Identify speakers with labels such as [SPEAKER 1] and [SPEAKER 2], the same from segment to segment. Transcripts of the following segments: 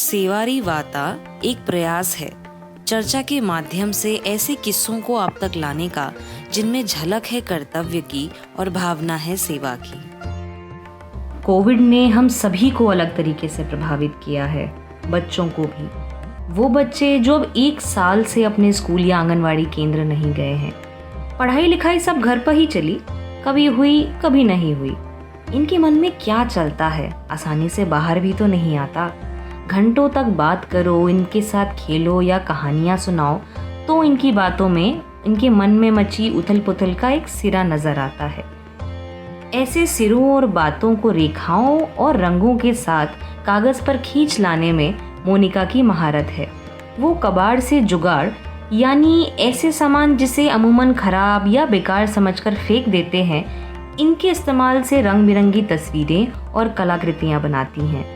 [SPEAKER 1] सेवारी वार्ता एक प्रयास है चर्चा के माध्यम से ऐसे किस्सों को आप तक लाने का जिनमें झलक है कर्तव्य की और भावना है सेवा की।
[SPEAKER 2] कोविड ने हम सभी को अलग तरीके से प्रभावित किया है, बच्चों को भी। वो बच्चे जो अब 1 साल से अपने स्कूल या आंगनवाड़ी केंद्र नहीं गए हैं। पढ़ाई लिखाई सब घर पर ही चली, कभी हुई कभी नहीं हुई। इनके मन में क्या चलता है, आसानी से बाहर भी तो नहीं आता। घंटों तक बात करो, इनके साथ खेलो या कहानियाँ सुनाओ तो इनकी बातों में, इनके मन में मची उथल पुथल का एक सिरा नजर आता है। ऐसे सिरों और बातों को रेखाओं और रंगों के साथ कागज पर खींच लाने में मोनिका की महारत है। वो कबाड़ से जुगाड़, यानी ऐसे सामान जिसे अमूमन खराब या बेकार समझकर फेंक देते हैं, इनके इस्तेमाल से रंग बिरंगी तस्वीरें और कलाकृतियाँ बनाती हैं।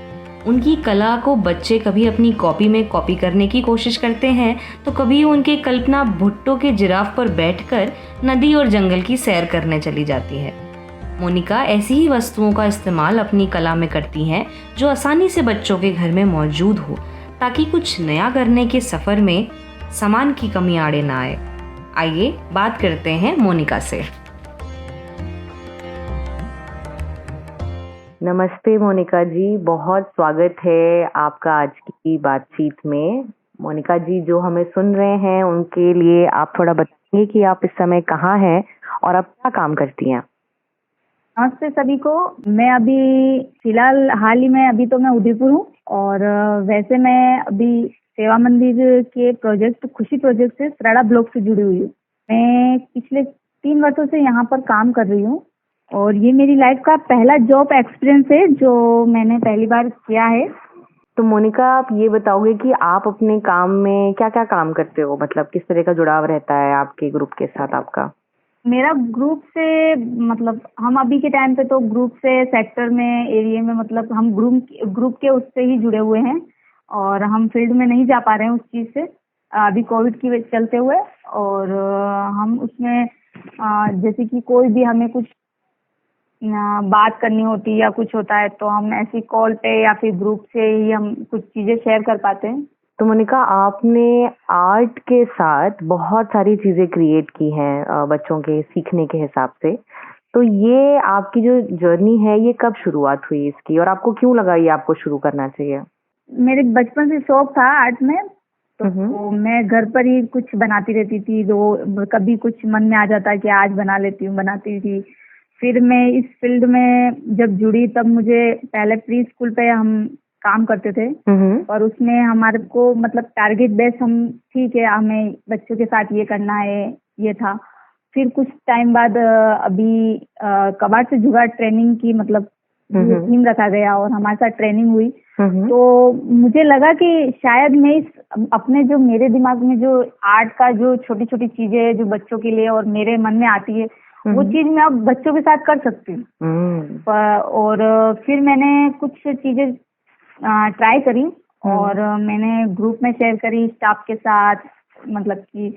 [SPEAKER 2] उनकी कला को बच्चे कभी अपनी कॉपी में कॉपी करने की कोशिश करते हैं तो कभी उनके कल्पना भुट्टो के जिराफ पर बैठकर नदी और जंगल की सैर करने चली जाती है। मोनिका ऐसी ही वस्तुओं का इस्तेमाल अपनी कला में करती हैं जो आसानी से बच्चों के घर में मौजूद हो, ताकि कुछ नया करने के सफ़र में सामान की कमी आड़े ना आए। आइए बात करते हैं मोनिका से।
[SPEAKER 3] नमस्ते मोनिका जी, बहुत स्वागत है आपका आज की बातचीत में। मोनिका जी जो हमें सुन रहे हैं उनके लिए आप थोड़ा बताएंगे कि आप इस समय कहाँ हैं और आप क्या काम करती हैं?
[SPEAKER 4] नमस्ते सभी को। मैं अभी फिलहाल हाल ही में अभी तो मैं उदयपुर हूँ और वैसे मैं अभी सेवा मंदिर के प्रोजेक्ट खुशी प्रोजेक्ट से सराड़ा ब्लॉक से जुड़ी हुई हूँ। मैं पिछले 3 वर्षों से यहाँ पर काम कर रही हूँ और ये मेरी लाइफ का पहला जॉब एक्सपीरियंस है जो मैंने पहली बार किया है।
[SPEAKER 3] तो मोनिका आप ये बताओगे कि आप अपने काम में क्या क्या काम करते हो, मतलब किस तरह का जुड़ाव रहता है आपके ग्रुप के साथ आपका?
[SPEAKER 4] मेरा ग्रुप से मतलब हम अभी के टाइम पे तो ग्रुप से सेक्टर में एरिया में मतलब हम ग्रुप के उससे ही जुड़े हुए हैं और हम फील्ड में नहीं जा पा रहे हैं उस चीज़ से अभी कोविड की चलते हुए। और हम उसमें जैसे कि कोई भी हमें कुछ बात करनी होती या कुछ होता है तो हम ऐसी कॉल पे या फिर ग्रुप से ही हम कुछ चीज़ें शेयर कर पाते हैं।
[SPEAKER 3] तो मोनिका आपने आर्ट के साथ बहुत सारी चीज़ें क्रिएट की हैं बच्चों के सीखने के हिसाब से। तो ये आपकी जो जर्नी है ये कब शुरुआत हुई इसकी और आपको क्यों लगा ये आपको शुरू करना चाहिए?
[SPEAKER 4] मेरे बचपन से शौक था आर्ट में, तो मैं घर पर ही कुछ बनाती रहती थी। जो कभी कुछ मन में आ जाता कि आज बना लेती हूँ, बनाती थी। फिर मैं इस फील्ड में जब जुड़ी तब मुझे पहले प्री स्कूल पे हम काम करते थे और उसमें हमारे को मतलब टारगेट बेस हम ठीक है हमें बच्चों के साथ ये करना है ये था। फिर कुछ टाइम बाद अभी कबाड़ से जुगाड़ ट्रेनिंग की मतलब टीम रखा गया और हमारे साथ ट्रेनिंग हुई। तो मुझे लगा कि शायद मैं इस अपने जो मेरे दिमाग में जो आर्ट का जो छोटी छोटी चीजें जो बच्चों के लिए और मेरे मन में आती है वो चीज मैं अब बच्चों के साथ कर सकती हूँ। और फिर मैंने कुछ चीजें ट्राई करी और मैंने ग्रुप में शेयर करी स्टाफ के साथ, मतलब कि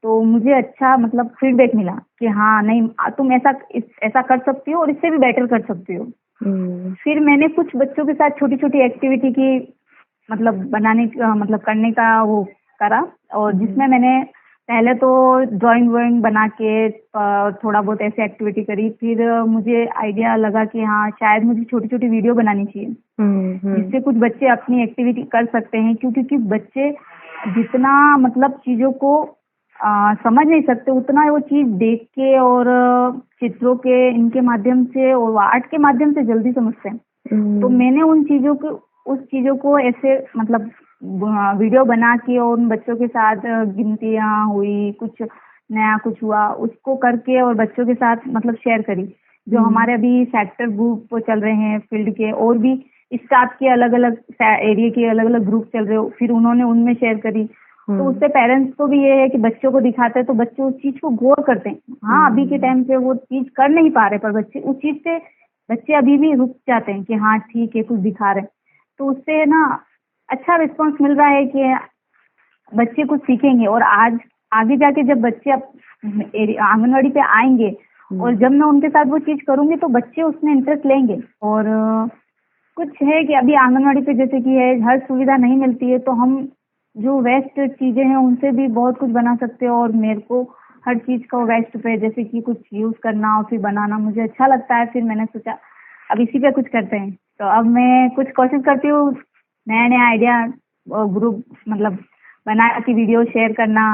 [SPEAKER 4] तो मुझे अच्छा मतलब फीडबैक मिला कि हाँ नहीं तुम ऐसा कर सकती हो और इससे भी बेटर कर सकती हो। फिर मैंने कुछ बच्चों के साथ छोटी छोटी एक्टिविटी की मतलब बनाने का मतलब करने का वो करा और जिसमें मैंने पहले तो ड्राइंग बना के थोड़ा बहुत ऐसी एक्टिविटी करी। फिर मुझे आइडिया लगा कि हाँ शायद मुझे छोटी छोटी वीडियो बनानी चाहिए जिससे कुछ बच्चे अपनी एक्टिविटी कर सकते हैं, क्योंकि बच्चे जितना मतलब चीज़ों को समझ नहीं सकते उतना वो चीज़ देख के और चित्रों के इनके माध्यम से और आर्ट के माध्यम से जल्दी समझते हैं। तो मैंने उस चीज़ों को ऐसे मतलब वीडियो बना के और उन बच्चों के साथ गिनतियाँ हुई, कुछ नया कुछ हुआ उसको करके और बच्चों के साथ मतलब शेयर करी। जो हमारे अभी सेक्टर ग्रुप चल रहे हैं फील्ड के और भी स्टाफ के अलग अलग एरिया के अलग अलग ग्रुप चल रहे हो, फिर उन्होंने उनमें शेयर करी। तो उससे पेरेंट्स को भी ये है कि बच्चों को दिखाते हैं तो बच्चे उस चीज को गौर करते हैं। हाँ अभी के टाइम पे वो चीज कर नहीं पा रहे पर बच्चे उस चीज से बच्चे अभी भी रुक जाते हैं कि हाँ ठीक है कुछ दिखा रहे हैं। तो उससे ना अच्छा रिस्पांस मिल रहा है कि बच्चे कुछ सीखेंगे और आज आगे जाके जब बच्चे आंगनवाड़ी पे आएंगे और जब मैं उनके साथ वो चीज करूंगी तो बच्चे उसमें इंटरेस्ट लेंगे। और कुछ है कि अभी आंगनवाड़ी पे जैसे कि है हर सुविधा नहीं मिलती है, तो हम जो वेस्ट चीजें हैं उनसे भी बहुत कुछ बना सकते हैं। और मेरे को हर चीज का वेस्ट पे जैसे कि कुछ यूज करना और फिर बनाना मुझे अच्छा लगता है। फिर मैंने सोचा अब इसी पे कुछ करते हैं, तो अब मैं कुछ कोशिश करती हूँ नया नया आइडिया ग्रुप मतलब बना के वीडियो शेयर करना।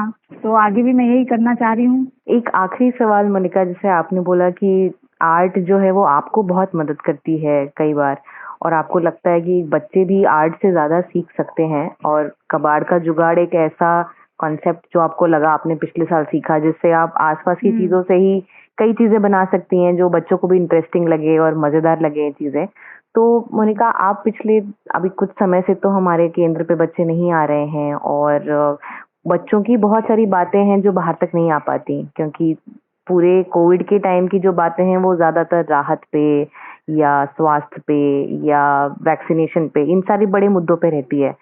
[SPEAKER 4] तो आगे भी मैं यही करना चाह रही हूँ।
[SPEAKER 3] एक आखिरी सवाल मोनिका, जैसे आपने बोला कि आर्ट जो है वो आपको बहुत मदद करती है कई बार, और आपको लगता है कि बच्चे भी आर्ट से ज़्यादा सीख सकते हैं, और कबाड़ का जुगाड़ एक ऐसा कॉन्सेप्ट जो आपको लगा आपने पिछले साल सीखा, जिससे आप आसपास की चीज़ों से ही कई चीज़ें बना सकती हैं जो बच्चों को भी इंटरेस्टिंग लगे और मज़ेदार लगे ये चीज़ें। तो मोनिका, आप पिछले अभी कुछ समय से तो हमारे केंद्र पे बच्चे नहीं आ रहे हैं, और बच्चों की बहुत सारी बातें हैं जो बाहर तक नहीं आ पाती, क्योंकि पूरे कोविड के टाइम की जो बातें हैं वो ज़्यादातर राहत पे या स्वास्थ्य पे या वैक्सीनेशन पे, इन सारी बड़े मुद्दों पे रहती है।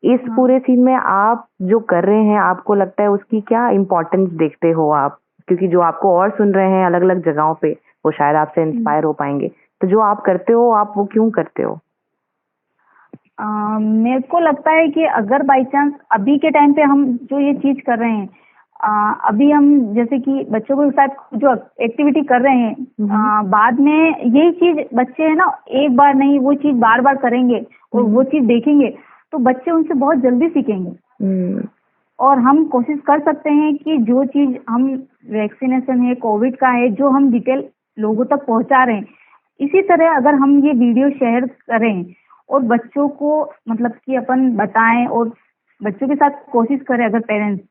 [SPEAKER 3] इस पूरे सीन में आप जो कर रहे हैं, आपको लगता है उसकी क्या इम्पोर्टेंस देखते हो आप? क्योंकि जो आपको और सुन रहे हैं अलग अलग जगहों पे, वो शायद आपसे इंस्पायर हो पाएंगे। तो जो आप करते हो, आप वो क्यों करते हो?
[SPEAKER 4] मेरे को लगता है कि अगर बाई चांस अभी के टाइम पे हम जो ये चीज कर रहे हैं, अभी हम जैसे कि बच्चों के साथ जो एक्टिविटी कर रहे हैं, बाद में यही चीज बच्चे है ना एक बार नहीं वो चीज बार बार करेंगे और वो चीज देखेंगे, तो बच्चे उनसे बहुत जल्दी सीखेंगे। और हम कोशिश कर सकते हैं कि जो चीज हम वैक्सीनेशन है, कोविड का है, जो हम डिटेल लोगों तक पहुंचा रहे हैं, इसी तरह अगर हम ये वीडियो शेयर करें और बच्चों को मतलब कि अपन बताएं और बच्चों के साथ कोशिश करें अगर पेरेंट्स,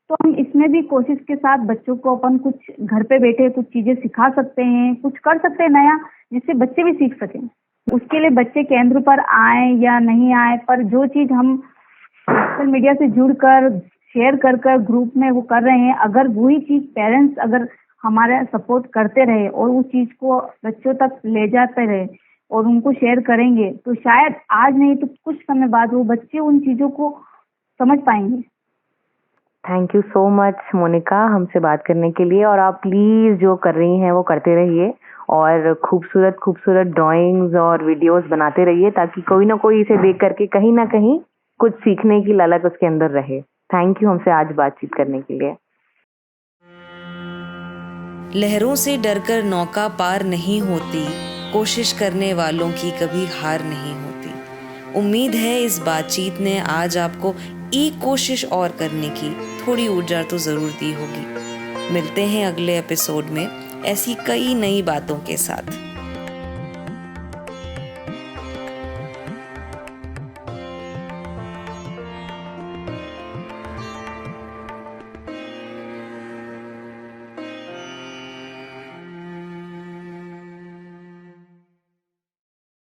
[SPEAKER 4] तो हम इसमें भी कोशिश के साथ बच्चों को अपन कुछ घर पे बैठे कुछ चीजें सिखा सकते हैं, कुछ कर सकते हैं नया, जिससे बच्चे भी सीख सकें। उसके लिए बच्चे केंद्र पर आए या नहीं आए, पर जो चीज हम सोशल मीडिया से जुड़कर शेयर कर कर ग्रुप में वो कर रहे हैं, अगर वही चीज पेरेंट्स अगर हमारा सपोर्ट करते रहे और उस चीज को बच्चों तक ले जाते रहे और उनको शेयर करेंगे, तो शायद आज नहीं तो कुछ समय बाद वो बच्चे उन चीजों को समझ पाएंगे।
[SPEAKER 3] Thank you so much Monika हमसे बात करने के लिए, और आप प्लीज जो कर रही हैं वो करते रहिए, और खूबसूरत खूबसूरत ड्राइंग्स और वीडियोस बनाते रहिए, ताकि कोई ना कोई इसे देख करके कहीं ना कहीं कुछ सीखने की ललक उसके अंदर रहे। थैंक यू हमसे आज बातचीत करने के लिए।
[SPEAKER 1] लहरों से डरकर नौका पार नहीं होती, कोशिश करने वालों की कभी हार नहीं होती। उम्मीद है इस बातचीत ने आज आपको एक कोशिश और करने की थोड़ी ऊर्जा तो जरूर दी होगी। मिलते हैं अगले एपिसोड में ऐसी कई नई बातों के साथ।